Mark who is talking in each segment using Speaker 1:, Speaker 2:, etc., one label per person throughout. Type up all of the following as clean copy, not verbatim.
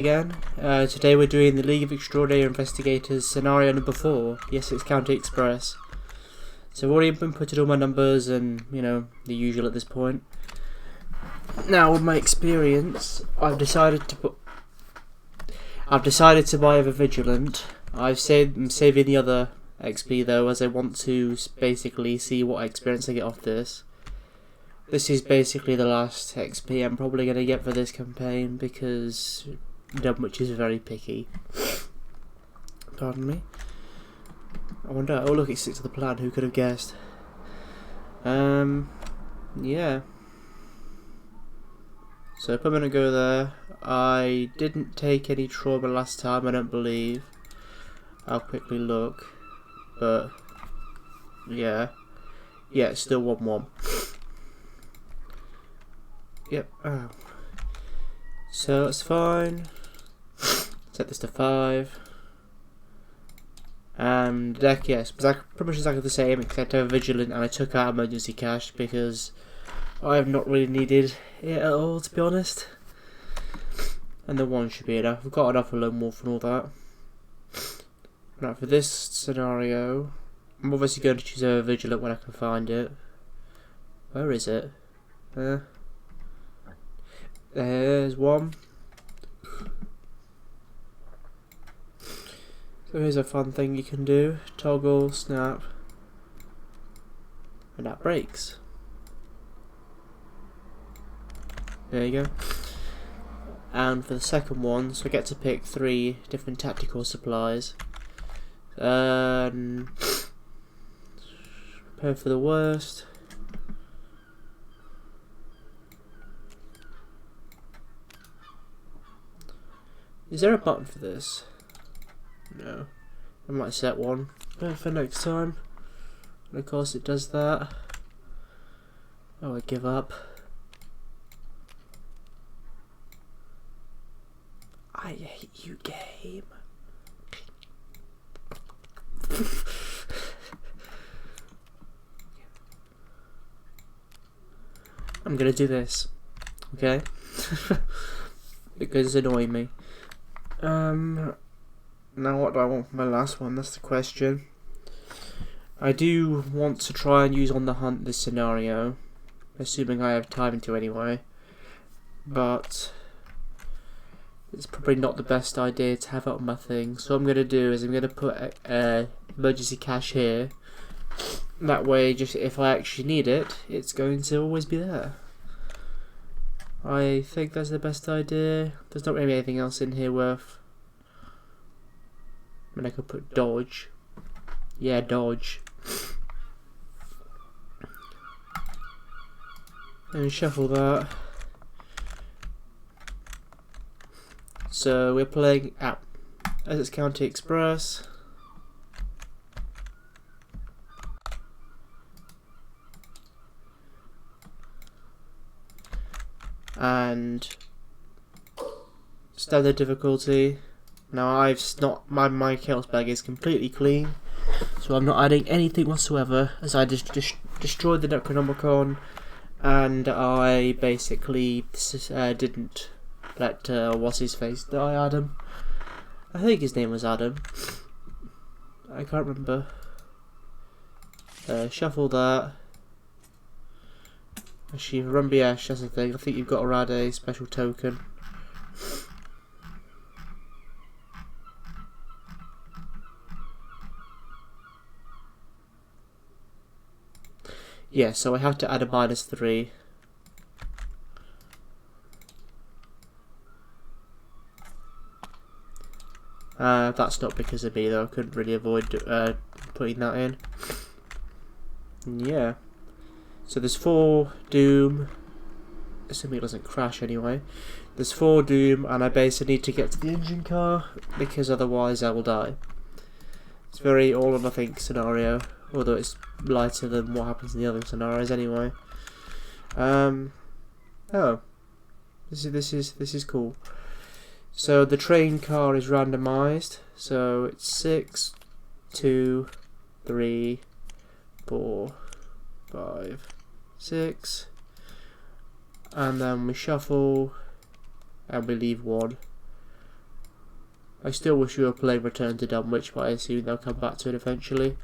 Speaker 1: Again. Today we're doing the League of Extraordinary Investigators scenario number 4, the Essex County Express. So I've already been putting all my numbers and, you know, the usual at this point. Now with my experience, I've decided to buy a Vigilant. I'm saving the other XP though, as I want to basically see what experience I get off this. This is basically the last XP I'm probably going to get for this campaign because Dunwich is very picky. Pardon me. I wonder, oh look, it sticks to the plan, who could have guessed? Yeah. So if I'm going to go there, I didn't take any trauma last time, I don't believe. I'll quickly look. But, yeah. Yeah, it's still 1-1. Yep. Oh. So that's fine. Set this to 5. And deck, yes, pretty much exactly the same, except I have Vigilant and I took out emergency cash because I have not really needed it at all, to be honest. And the 1 should be enough. I've got enough of Lone Wolf and all that. Now for this scenario, I'm obviously going to choose a Vigilant when I can find it. Where is it? There's one. So here's a fun thing you can do. Toggle, snap, and that breaks. There you go. And for the second one, so I get to pick 3 different tactical supplies. Prepare for the worst. Is there a button for this? No. I might set one for next time. And of course it does that. Oh, I give up. I hate you, game. I'm gonna do this. Okay? Because it's annoying me. Now what do I want for my last one? That's the question. I do want to try and use On the Hunt this scenario, assuming I have time to anyway. But it's probably not the best idea to have it on my thing. So what I'm going to do is I'm going to put emergency cash here. That way, just if I actually need it, it's going to always be there. I think that's the best idea. There's not really anything else in here worth. I mean, I could put dodge. Yeah, dodge. And shuffle that. So we're playing at Essex County Express. And standard difficulty. Now my chaos bag is completely clean, so I'm not adding anything whatsoever, as I just destroyed the Necronomicon, and I basically didn't let what's his face die, Adam. I think his name was Adam. I can't remember. Shuffle that. Actually, Rumby Ash, that's the thing. I think you've got to add a special token. Yeah, so I have to add a -3. That's not because of me though, I couldn't really avoid putting that in. Yeah. So there's 4 Doom, assuming it doesn't crash anyway. There's 4 Doom, and I basically need to get to the engine car, because otherwise I will die. It's very all or nothing scenario, although it's lighter than what happens in the other scenarios anyway. Oh, this is cool. So the train car is randomized, so it's 6, 2, 3, 4, 5, 6, and then we shuffle and we leave 1. I still wish we were playing Return to Dunwich, but I assume they'll come back to it eventually.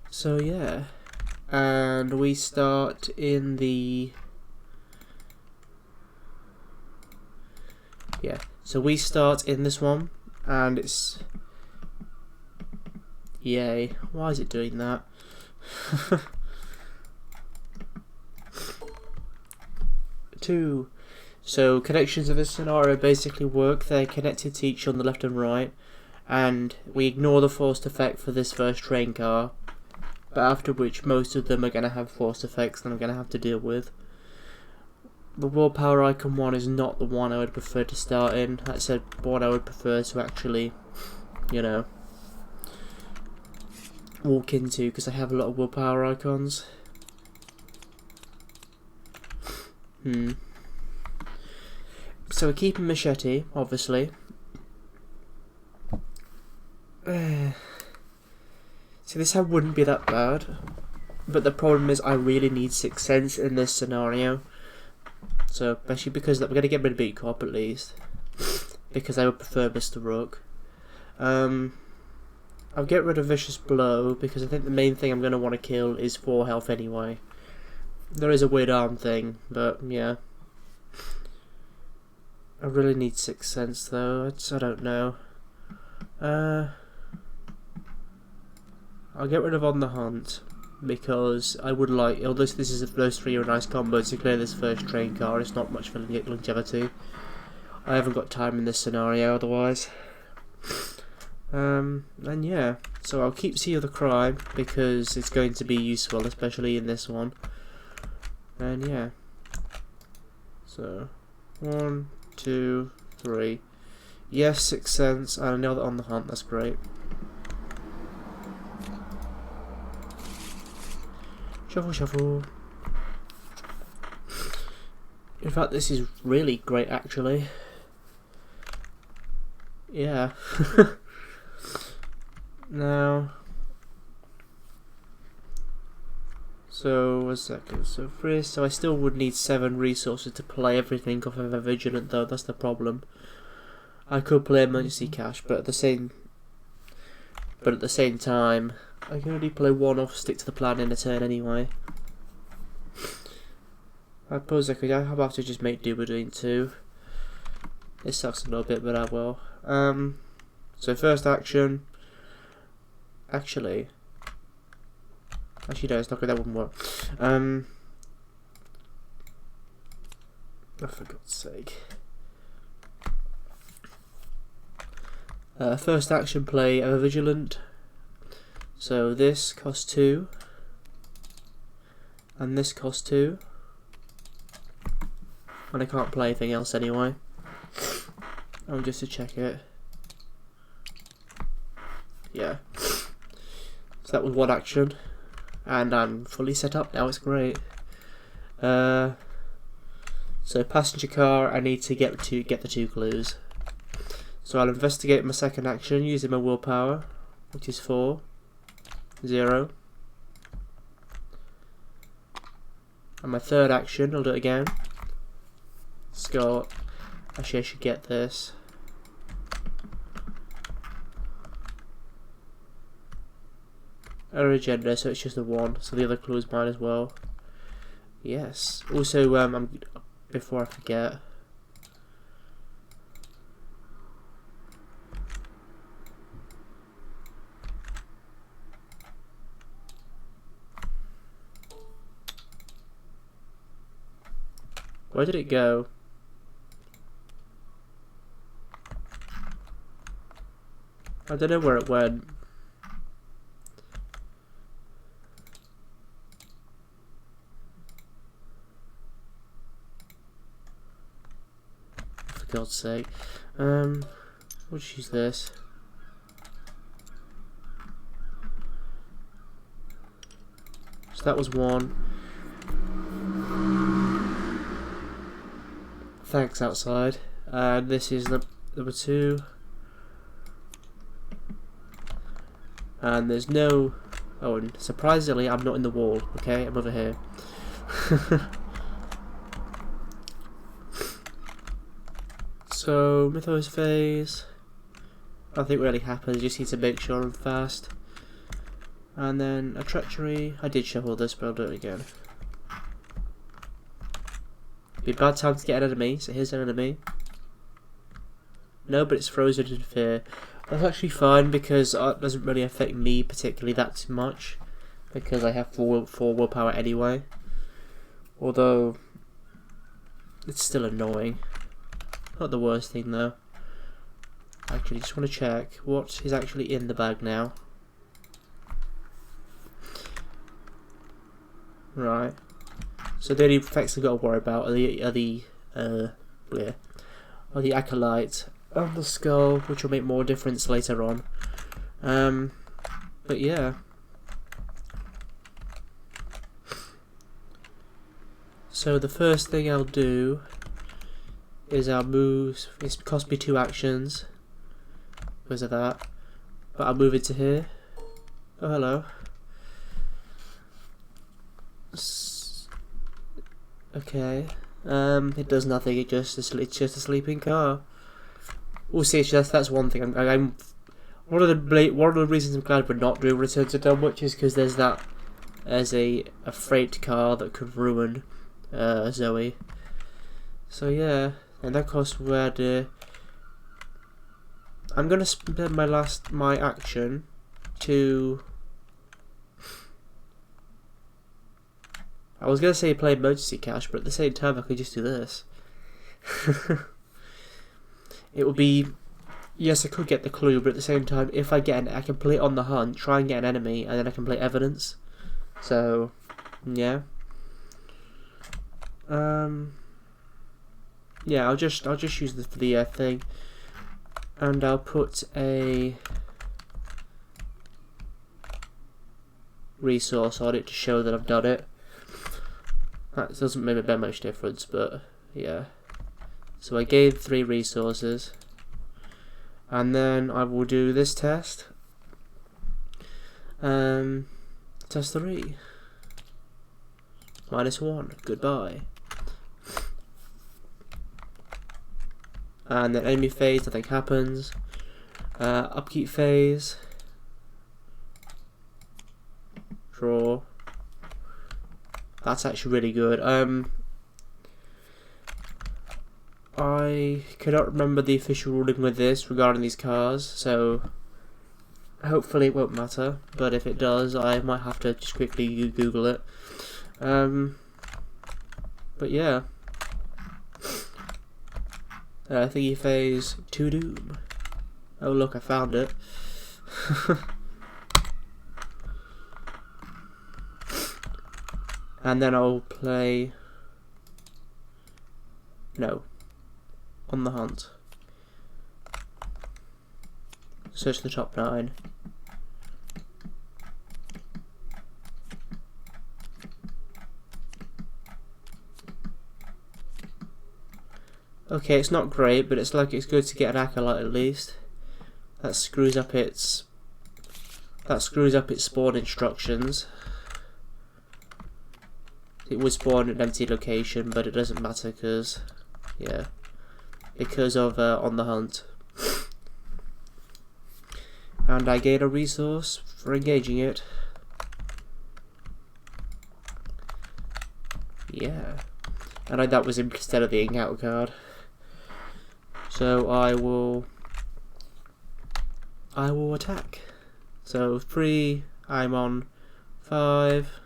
Speaker 1: So yeah, and we start in the so we start in this one, and it's yay. Why is it doing that? Two. So connections of this scenario basically work. They're connected to each on the left and right, and we ignore the forced effect for this first train car, but after which most of them are going to have forced effects that I'm going to have to deal with. The willpower icon one is not the one I would prefer to start in. That's the one I would prefer to actually, you know, walk into, because I have a lot of willpower icons. So we're keeping machete, obviously. So this hand wouldn't be that bad, but the problem is I really need Sixth Sense in this scenario. So, especially because we're going to get rid of Beat Cop at least, because I would prefer Mr. Rook. I'll get rid of Vicious Blow, because I think the main thing I'm going to want to kill is 4 health anyway. There is a weird arm thing, but yeah. I really need Sixth Sense though, I don't know. I'll get rid of On the Hunt, because I would like, although those 3 are a nice combo to clear this first train car, it's not much for longevity. I haven't got time in this scenario otherwise. And yeah, so I'll keep Seal the Crime, because it's going to be useful, especially in this one. And yeah. So, 1, 2, 3. Yes, Sixth Sense, and I know that On the Hunt, that's great. Shuffle, shuffle. In fact, this is really great, actually. Yeah. Now. So, 1 second. So, first, so I still would need 7 resources to play everything off of a Vigilant, though. That's the problem. I could play Emergency Cash, but at the same time, I can only play 1 off Stick to the Plan in a turn anyway. I suppose I could. I'll have to just make do with doing 2. It sucks a little bit, but I will. So first action. Actually, no, it's not good. That wouldn't work. Oh, for God's sake. First action, play a Vigilant. So this costs 2, and this costs 2, and I can't play anything else anyway. Just to check it. Yeah. So that was 1 action, and I'm fully set up now. It's great. So passenger car, I need to get the 2 clues. So I'll investigate my second action using my willpower, which is 4, 0. And my third action, I'll do it again. Scott. Actually, I should get this. Agenda, so it's just a 1, so the other clue is mine as well. Yes. Also, before I forget, where did it go? I don't know where it went. For God's sake. We'll just use this. So that was 1. Thanks, outside. And this is number 2. And there's no... Oh, and surprisingly, I'm not in the wall. Okay, I'm over here. So, Mythos phase. Nothing really happens, you just need to make sure I'm fast. And then a treachery. I did shuffle this, but I'll do it again. Be a bad time to get an enemy, so here's an enemy. No, but it's frozen in fear. That's actually fine because it doesn't really affect me particularly that much. Because I have 4 willpower anyway. Although, it's still annoying. Not the worst thing though. Actually, just want to check what is actually in the bag now. Right. So the only effects I've got to worry about are the acolyte and the skull, which will make more difference later on. But yeah. So the first thing I'll do is I'll move. It's cost me 2 actions because of that, but I'll move it to here. Oh, hello. Okay. It does nothing. It's just a sleeping car. We'll see. That's one thing. I'm one of the reasons I'm glad we're not doing Return to Dunwich is because there's a freight car that could ruin Zoe. So yeah, and that costs where I'm gonna spend my action to. I was gonna say play emergency cash, but at the same time I could just do this. It would be, yes, I could get the clue, but at the same time, if I can play on the hunt, try and get an enemy, and then I can play evidence. So, yeah. Yeah, I'll just use the thing, and I'll put a resource on it to show that I've done it. That doesn't make that much difference, but yeah. So I gave 3 resources, and then I will do this test. Test 3. -1. Goodbye. And then enemy phase, nothing happens. Upkeep phase. Draw. That's actually really good. I cannot remember the official ruling with this regarding these cars, so hopefully it won't matter. But if it does, I might have to just quickly Google it. But yeah. Thingy phase to doom. Oh look, I found it. And then I'll play. No. On the hunt. Search the top 9. Okay, it's not great, but it's like it's good to get an acolyte at least. That screws up its spawn instructions. It would spawn an empty location, but it doesn't matter because, yeah, because of on the hunt. And I gain a resource for engaging it. Yeah, and that was instead of the encounter card. So I will attack. So 3, I'm on 5.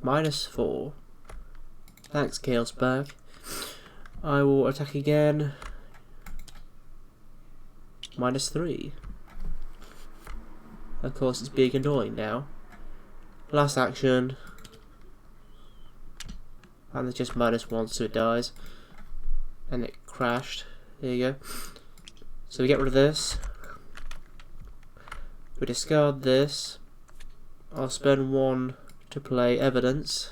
Speaker 1: -4. Thanks, Chaos Bag. I will attack again. -3. Of course, it's being annoying now. Last action. And it's just -1, so it dies. And it crashed. There you go. So we get rid of this. We discard this. I'll spend 1 to play evidence.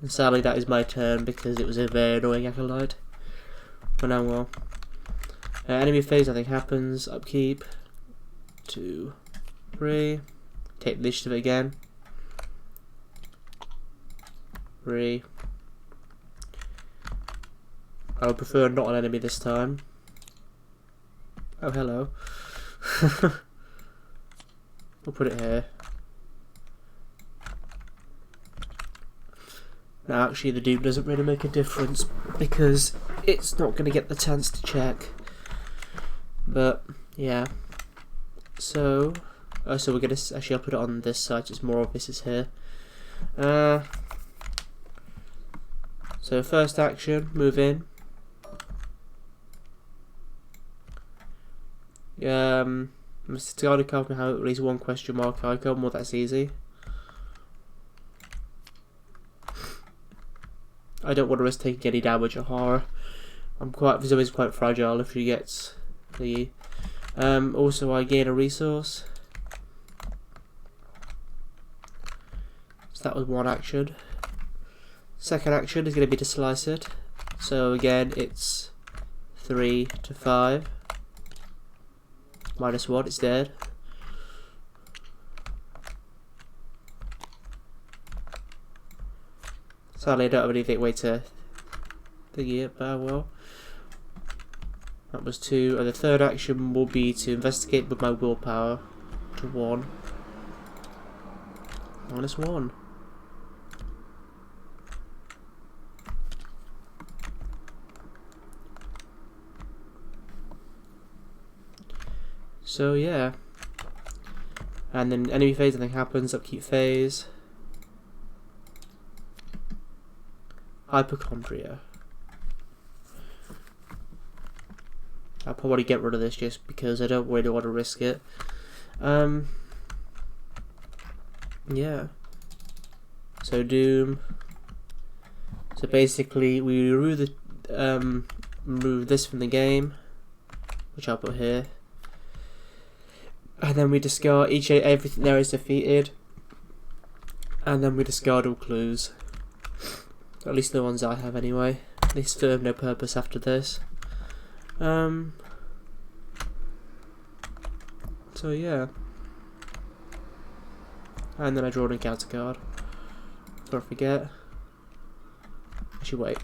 Speaker 1: And sadly that is my turn because it was a very annoying acolyte. But now well. Enemy phase, nothing happens. Upkeep. 2, 3. Take the initiative again. 3. I would prefer not an enemy this time. Oh, hello. We'll put it here. Now, actually, the Doom doesn't really make a difference because it's not going to get the chance to check. But, yeah. So we're going to... Actually, I'll put it on this side so it's more obvious it's here. So, first action, move in. Mr. Garda can have at least one question mark icon. Well, that's easy. I don't want to risk taking any damage or horror. This is quite fragile if she gets the. Also, I gain a resource. So that was one action. Second action is going to be to slice it. So again, it's 3 to 5. -1, it's dead. Sadly, I don't have anything way to thingy it, but well. That was 2, and the third action will be to investigate with my willpower to 1. -1. So yeah. And then enemy phase, nothing happens, upkeep phase. Hypochondria. I'll probably get rid of this just because I don't really want to risk it. Yeah. So Doom. So basically we remove this from the game, which I'll put here. And then we discard everything there is defeated. And then we discard all clues. At least the ones I have anyway. They serve no purpose after this. So yeah. And then I draw an encounter card. Before I forget. Actually wait.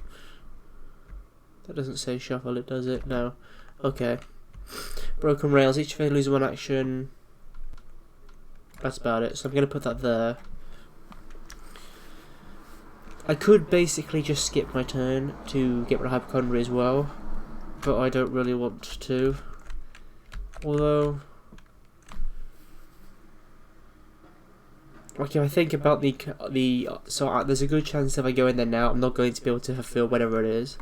Speaker 1: That doesn't say shuffle, it does it? No. Okay. Broken rails, each phase loses 1 action. That's about it. So I'm going to put that there. I could basically just skip my turn to get rid of Hypochondria as well, but I don't really want to. Although, like if I think about there's a good chance if I go in there now, I'm not going to be able to fulfill whatever it is.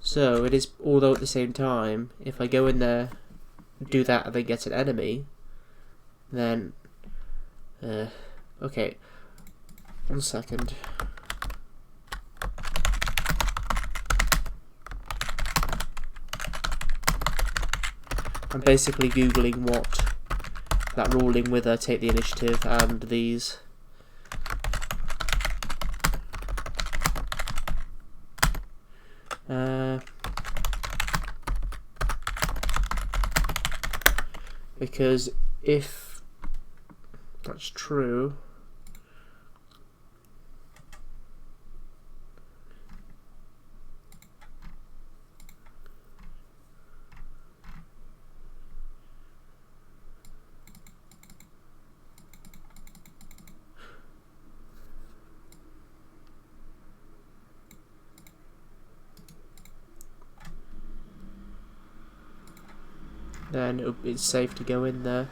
Speaker 1: So it is. Although at the same time, if I go in there, do that, and then get an enemy, then okay. 1 second. I'm basically googling what that ruling with take the initiative and these. Because if that's true, then it's safe to go in there.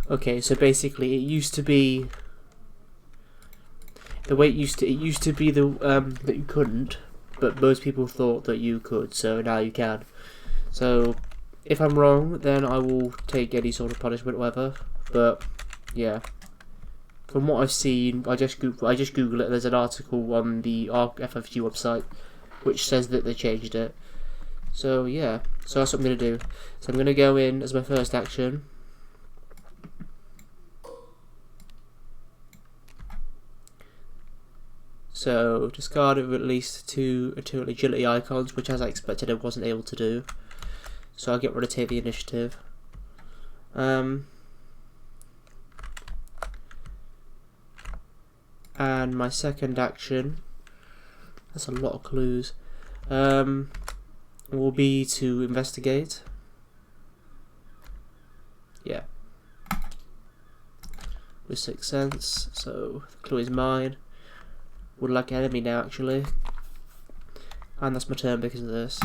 Speaker 1: Okay, so basically, it used to be the way it used to be that you couldn't, but most people thought that you could, so now you can. So If I'm wrong, then I will take any sort of punishment, whatever. But yeah, from what I've seen, I just Google it. There's an article on the FFG website which says that they changed it. So yeah, so that's what I'm gonna do. So I'm gonna go in as my first action. So discard of at least two agility icons, which as I expected I wasn't able to do. So I'll get rid of take the initiative. And my second action, that's a lot of clues, will be to investigate. Yeah. With 6 cents, so the clue is mine. Would like enemy now actually. And that's my turn because of this.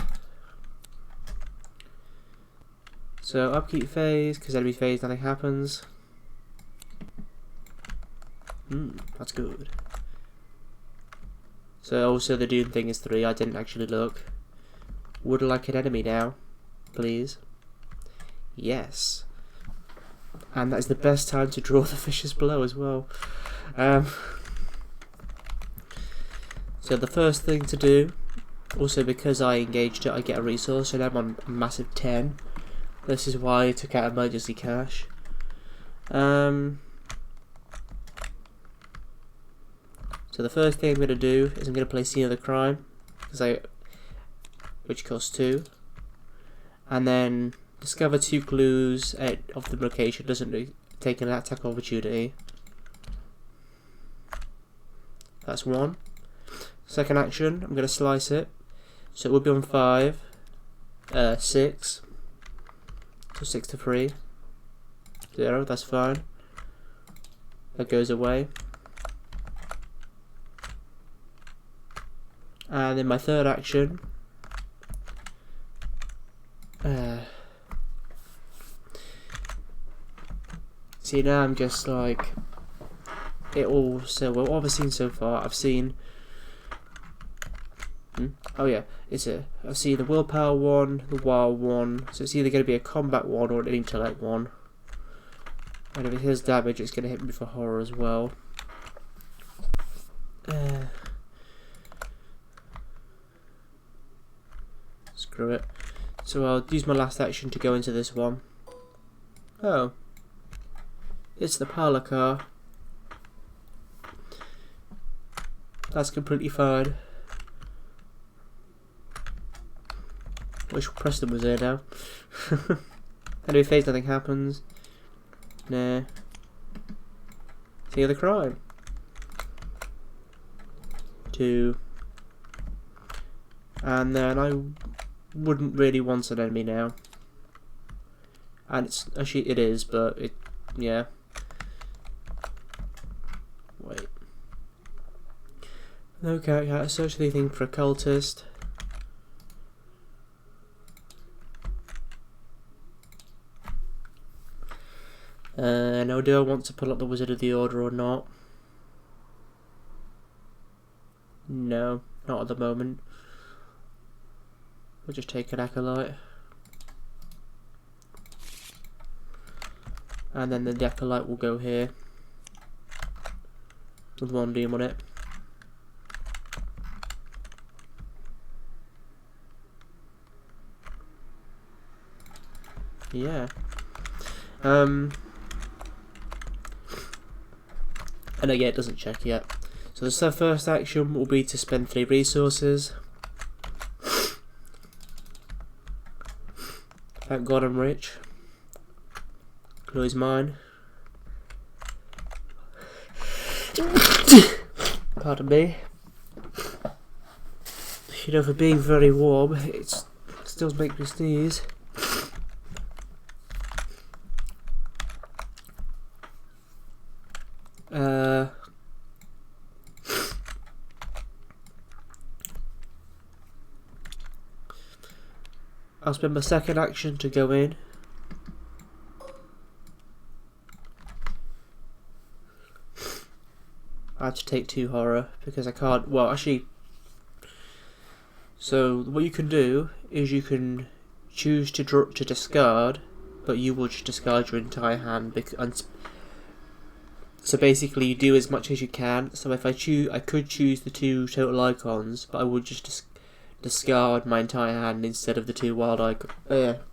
Speaker 1: So upkeep phase, because enemy phase nothing happens. That's good. So also the doom thing is 3, I didn't actually look. Would like an enemy now, please. Yes. And that is the best time to draw the Vicious Blow as well. So the first thing to do, also because I engaged it, I get a resource, so now I'm on a massive 10. This is why I took out emergency cash. So the first thing I'm going to do is I'm going to play Scene of the Crime, which costs 2, and then discover 2 clues of the location, doesn't take an attack opportunity. That's 1. Second action, I'm going to slice it, so it will be on 5, 6, so 6 to 3, 0, that's fine, that goes away. And in my third action, see now I'm just like, it all, so what I've seen so far, I've seen, oh yeah, I've seen the willpower one, the wild one, so it's either going to be a combat one or an intellect one. And if it heals damage, it's going to hit me for horror as well. Screw it. So I'll use my last action to go into this one. Oh. It's the parlour car. That's completely fine. Wish Preston was there now. Enemy phase, nothing happens. Nah. See the crime. 2. And then I wouldn't really want an enemy now. And it's actually it is, but it yeah. Wait. Okay, I search anything for a cultist. Now do I want to pull up the Wizard of the Order or not? No, not at the moment. We'll just take an Acolyte. And then the Acolyte will go here. With 1 doom on it. Yeah. And again, it doesn't check yet. So the first action will be to spend 3 resources. Thank God I'm rich. Clue is mine. Pardon me. You know, for being very warm, it still makes me sneeze. I'll spend my second action to go in. I have to take 2 horror because I can't. Well, actually, so what you can do is you can choose to discard, but you will just discard your entire hand. So basically, you do as much as you can. So if I could choose the 2 total icons, but I would just discard my entire hand instead of the 2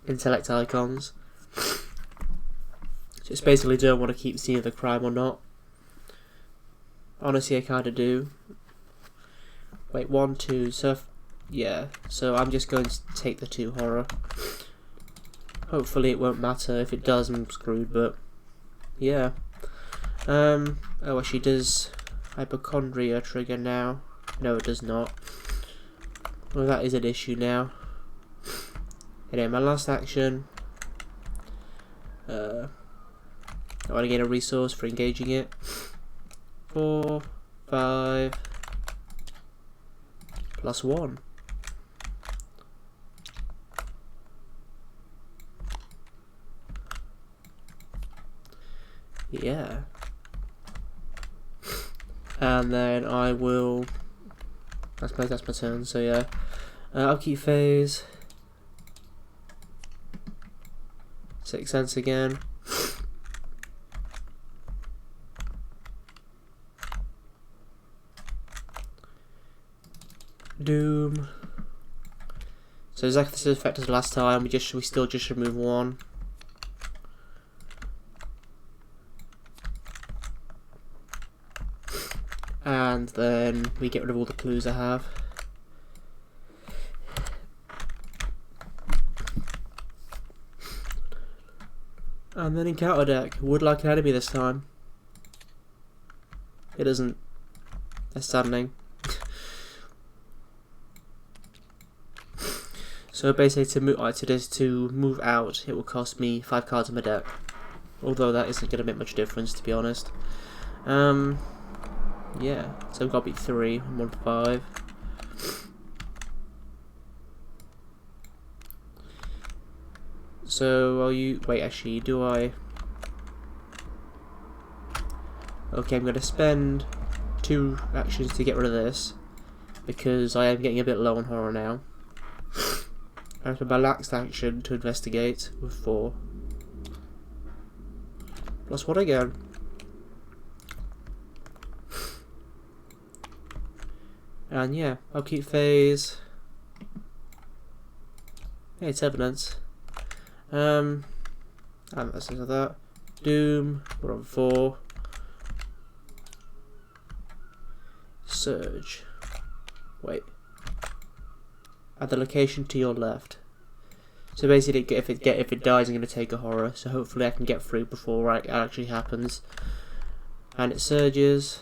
Speaker 1: intellect icons. Just basically don't want to keep seeing the crime or not. Honestly, I kinda do. Wait, 1, 2, so yeah. So I'm just going to take the 2 horror. Hopefully it won't matter. If it does, I'm screwed, but yeah. Oh, actually, does hypochondria trigger now? No, it does not. Well, that is an issue now. Anyway, my last action. I want to get a resource for engaging it. 4, 5, plus 1. Yeah. And then I will. That's my turn. So yeah, upkeep phase. 6 cents again. Doom. So exactly the same effect as last time. We still just remove 1. And then we get rid of all the clues I have. And then encounter deck. Would like an enemy this time. It isn't. They're standing. So basically, to move out, it will cost me 5 cards in my deck. Although that isn't going to make much difference, to be honest. Yeah. So I've got to beat 3. I'm on 5. So wait? Actually, do I? Okay, I'm going to spend 2 actions to get rid of this because I am getting a bit low on horror now. And for my last action to investigate with 4. Plus 1 again. And yeah, I'll keep phase. Hey, it's evidence. And that's like that. Doom, we're on 4. Surge. Wait. Add the location to your left. So basically, if it dies, I'm going to take a horror. So hopefully, I can get through before it actually happens. And it surges.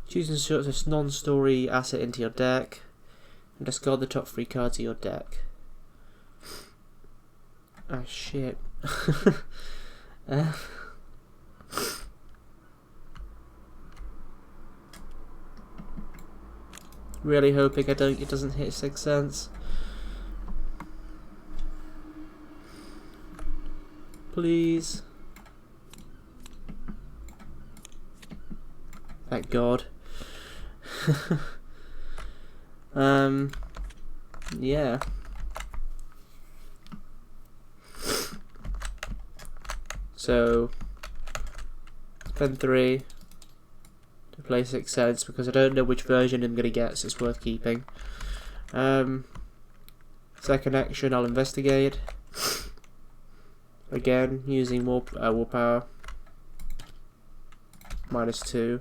Speaker 1: Choose and sort a non-story asset into your deck, and discard the top 3 cards of your deck. Ah, shit. Really hoping it doesn't hit 6 cents. Please. Thank God. Yeah. So spend 3 to play 6 cents because I don't know which version I'm gonna get, so it's worth keeping. Second action, I'll investigate. Again, using more willpower. -2.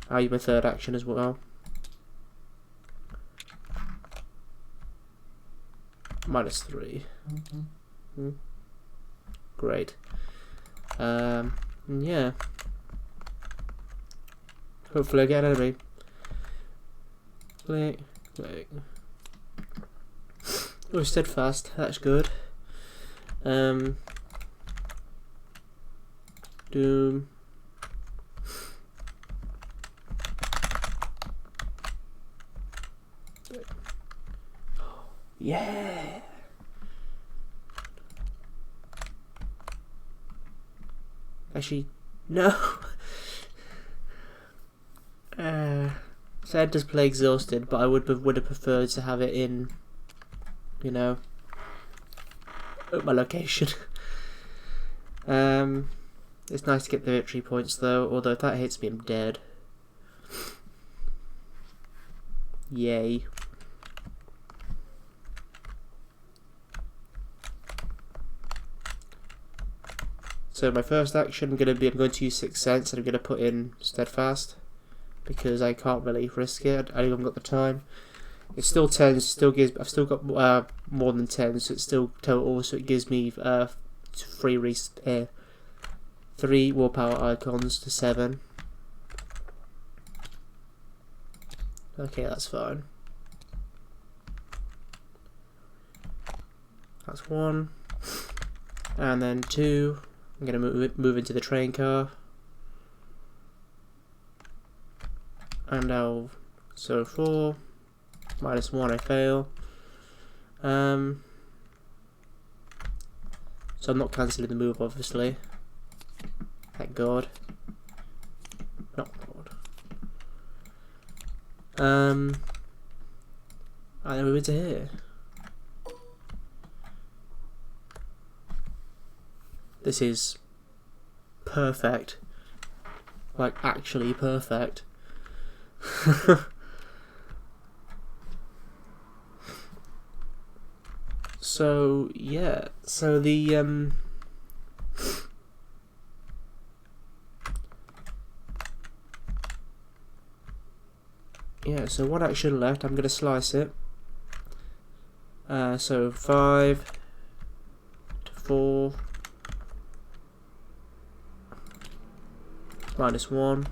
Speaker 1: I'll use my third action as well. -3. Great. Yeah. Hopefully I get an enemy. Click. Oh, steadfast. That's good. Doom. Yeah. Actually, no. So it does play exhausted, but I would have preferred to have it in, you know, at my location. It's nice to get the victory points though, although if that hits me I'm dead. Yay. So my first action I'm going to use Sixth Sense, and I'm going to put in Steadfast because I can't really risk it. I haven't got the time. It's still 10, still gives. I've still got more than 10, so it's still total. So it gives me 3 willpower icons to 7. Okay, that's fine. That's 1, and then 2. I'm gonna move into the train car, and so 4 -1. I fail. So I'm not cancelling the move, obviously. Thank God. Not God. And then we move into here. This is perfect. Like, actually perfect. So, yeah. So the, yeah, so 1 action left. I'm going to slice it. So 5 to 4. -1,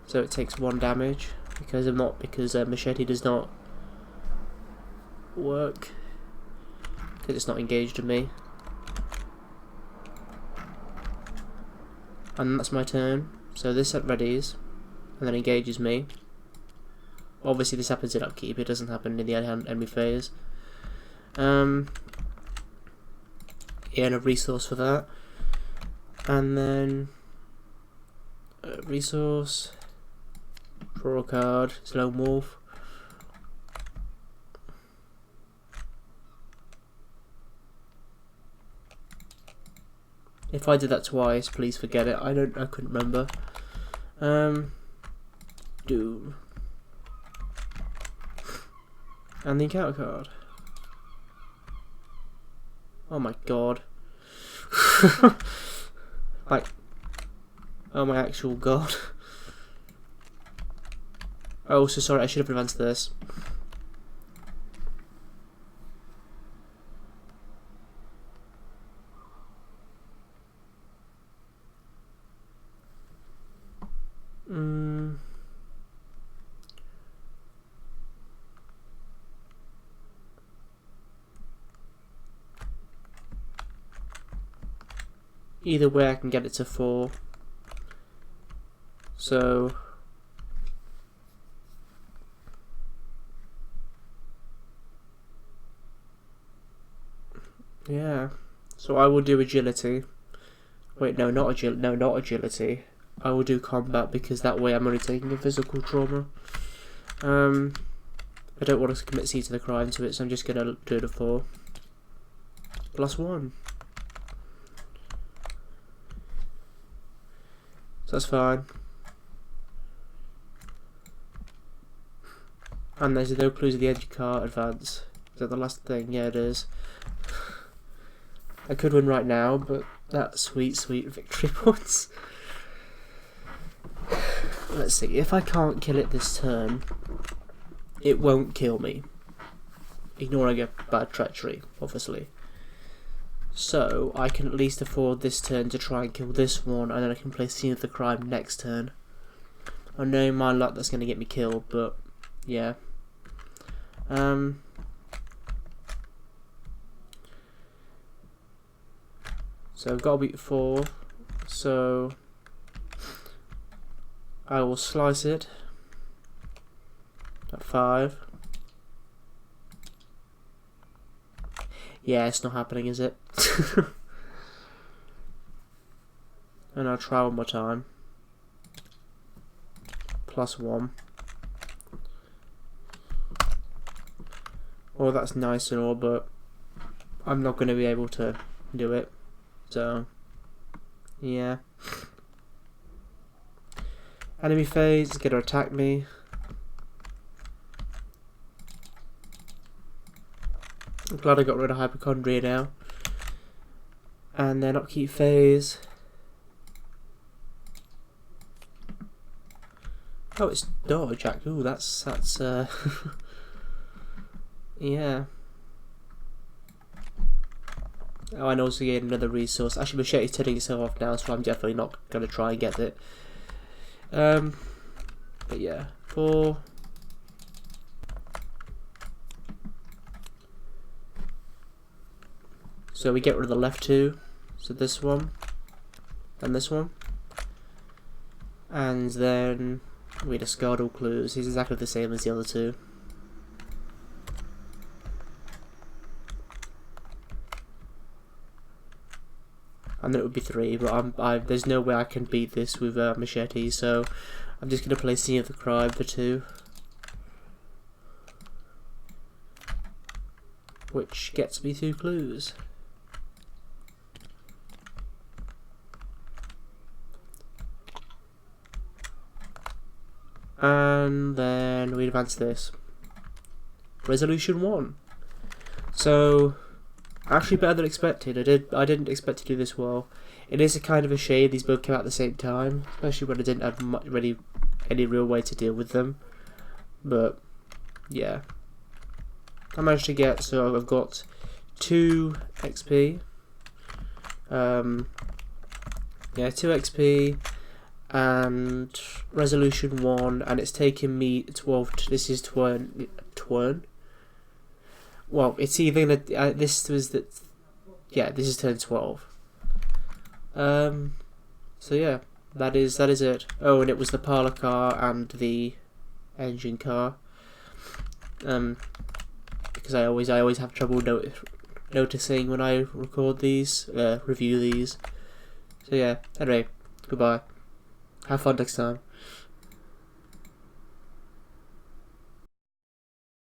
Speaker 1: so it takes 1 damage because machete does not work because it's not engaged with me, and that's my turn. So this set readies and then engages me. Obviously this happens in upkeep, it doesn't happen in the enemy phase. Yeah, and a resource for that, and then resource, draw a card, it's Lone Wolf. If I did that twice, please forget it. I couldn't remember. Doom. And the encounter card. Oh my god. Like, oh my actual god. Oh, so sorry, I should have advanced this. Either way I can get it to 4. So yeah. So I will do agility. Wait, no, not agility. I will do combat because that way I'm only taking a physical trauma. I don't want to commit C to the crime to it, so I'm just gonna do it a 4. +1. So that's fine. And there's no clues of the edge card advance. Is that the last thing? Yeah, it is. I could win right now, but that's sweet victory points. Let's see, if I can't kill it this turn, it won't kill me. Ignoring a bad treachery, obviously. So, I can at least afford this turn to try and kill this one, and then I can play Scene of the Crime next turn. I know in my luck that's going to get me killed, but yeah. So I've got to beat 4, so I will slice it at 5. Yeah, it's not happening, is it? And I'll try one more time. +1. Well, that's nice and all, but I'm not going to be able to do it. So, yeah. Enemy phase is going to attack me. I'm glad I got rid of hypochondria now. And then upkeep phase. Oh, it's dodge. Ooh, that's yeah. Oh, and also gain another resource. Actually, machete's turning itself off now, so I'm definitely not gonna try and get it. But yeah, 4. So we get rid of the left 2. So this one and this one, and then we discard all clues. He's exactly the same as the other 2. And then it would be 3, but there's no way I can beat this with machete, so I'm just going to play Scene of the Crime for 2. Which gets me 2 clues. And then we advance this. Resolution 1. So, actually better than expected. I didn't expect to do this well. It is a kind of a shame these both came out at the same time, especially when I didn't have any real way to deal with them. But yeah, I managed to get, so I've got 2 XP. Yeah, 2 XP and resolution 1, and it's taken me 12. This is twern. Well, it's either this was the, yeah, this is turn 12. So yeah, that is it. Oh, and it was the parlor car and the engine car. Because I always have trouble noticing when I record these, review these. So yeah. Anyway, goodbye. Have fun next time.